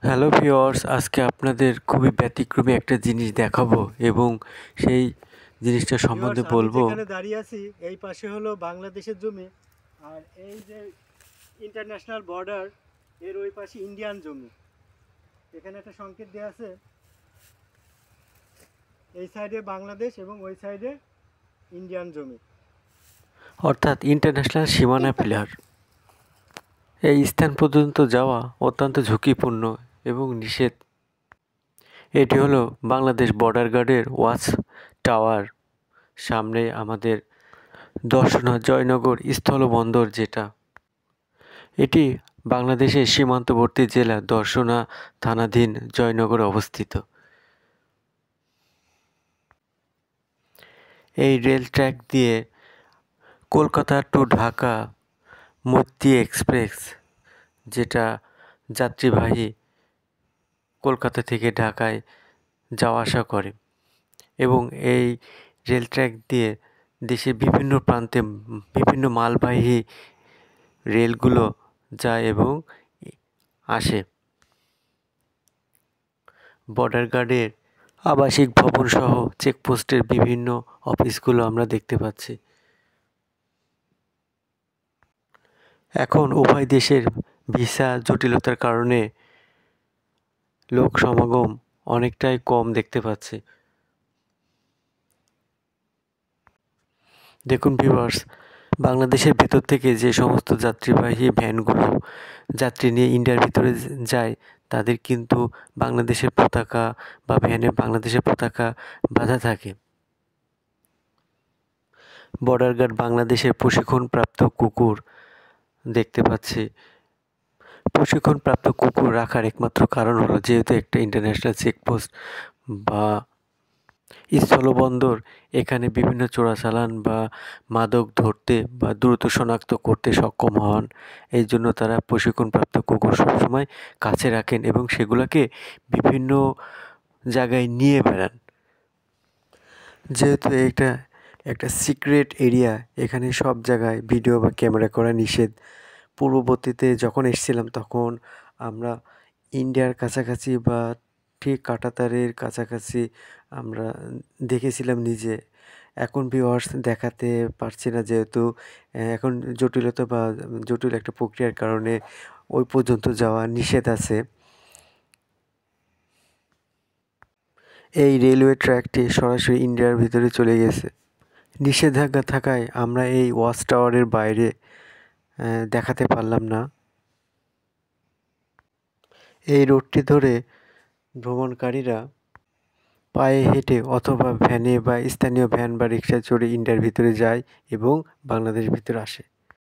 Hello viewers, আজকে আপনাদের খুবই ব্যতিক্রমী একটা জিনিস দেখাবো এবং সেই জিনিসটা ভিউয়ার্স, সম্বন্ধে আমি বলবো। যেখানে দাঁড়িয়ে আছি এই পাশে হলো বাংলাদেশের জমি, আর এই যে ইন্টারন্যাশনাল বর্ডার এর ওই পাশে ইন্ডিয়ান জমি। এখানে একটা সংকেত দেওয়া আছে, এই সাইডে বাংলাদেশ এবং ওই সাইডে ইন্ডিয়ান জমি। অর্থাৎ ইন্টারন্যাশনাল সীমানা পিলার। এই স্থান পর্যন্ত যাওয়া অত্যন্ত ঝুঁকিপূর্ণ এবং নিষেধ। এটি হলো বাংলাদেশ বর্ডার গার্ডের ওয়াচ টাওয়ার। সামনে আমাদের দর্শনা জয়নগর স্থলবন্দর, যেটা এটি বাংলাদেশের সীমান্তবর্তী জেলা দর্শনা থানাধীন জয়নগরে অবস্থিত। এই রেল ট্র্যাক দিয়ে কলকাতা টু ঢাকা মৈত্রী এক্সপ্রেস, যেটা যাত্রীবাহী কলকাতা থেকে ঢাকায় যাওয়া আসা করে, এবং এই রেল ট্র্যাক দিয়ে দেশের বিভিন্ন প্রান্তে বিভিন্ন মালবাহী রেলগুলো যায় এবং আসে। বর্ডার গার্ডের আবাসিক ভবন সহ চেকপোস্টের বিভিন্ন অফিসগুলো আমরা দেখতে পাচ্ছি। এখন উভয় দেশের ভিসা জটিলতার কারণে লোক সমাগম অনেকটাই কম দেখতে পাচ্ছি। দেখুন ভিউয়ার্স, বাংলাদেশের ভেতর থেকে যে সমস্ত যাত্রীবাহী ভ্যানগুলো যাত্রী নিয়ে ইন্ডিয়ার ভিতরে যায়, তাদের কিন্তু বাংলাদেশের পতাকা বা ভ্যানে বাংলাদেশের পতাকা বাঁধা থাকে। বর্ডার গার্ড বাংলাদেশের প্রশিক্ষণপ্রাপ্ত কুকুর দেখতে পাচ্ছি। প্রশিক্ষণপ্রাপ্ত কুকুর রাখার একমাত্র কারণ হলো, যেহেতু একটা ইন্টারন্যাশনাল চেকপোস্ট বা স্থলবন্দর, এখানে বিভিন্ন চোরাচালান বা মাদক ধরতে বা দ্রুত শনাক্ত করতে সক্ষম হন। এই জন্য তারা প্রশিক্ষণপ্রাপ্ত কুকুর সবসময় কাছে রাখেন এবং সেগুলোকে বিভিন্ন জায়গায় নিয়ে বেড়ান। যেহেতু এটা একটা সিক্রেট এরিয়া, এখানে সব জায়গায় ভিডিও বা ক্যামেরা করা নিষেধ। পূর্ববর্তীতে যখন এসেছিলাম তখন আমরা ইন্ডিয়ার কাছাকাছি বা ঠিক কাঁটাতারের কাছাকাছি আমরা দেখেছিলাম নিজে। এখন ভিউয়ার্স দেখাতে পারছি না, যেহেতু এখন জটিলতা বা জটিল একটা প্রক্রিয়ার কারণে ওই পর্যন্ত যাওয়া নিষেধ আছে। এই রেলওয়ে ট্র্যাকটি সরাসরি ইন্ডিয়ার ভিতরে চলে গেছে। নিষেধাজ্ঞা থাকায় আমরা এই ওয়াচ টাওয়ারের বাইরে দেখাতে পারলাম না। এই রোডটি ধরে ভ্রমণকারীরা পায়ে হেঁটে অথবা ভ্যানে বা স্থানীয় ভ্যান বা রিক্সায় চড়ে ইন্ডিয়ার ভিতরে যায় এবং বাংলাদেশের ভিতরে আসে।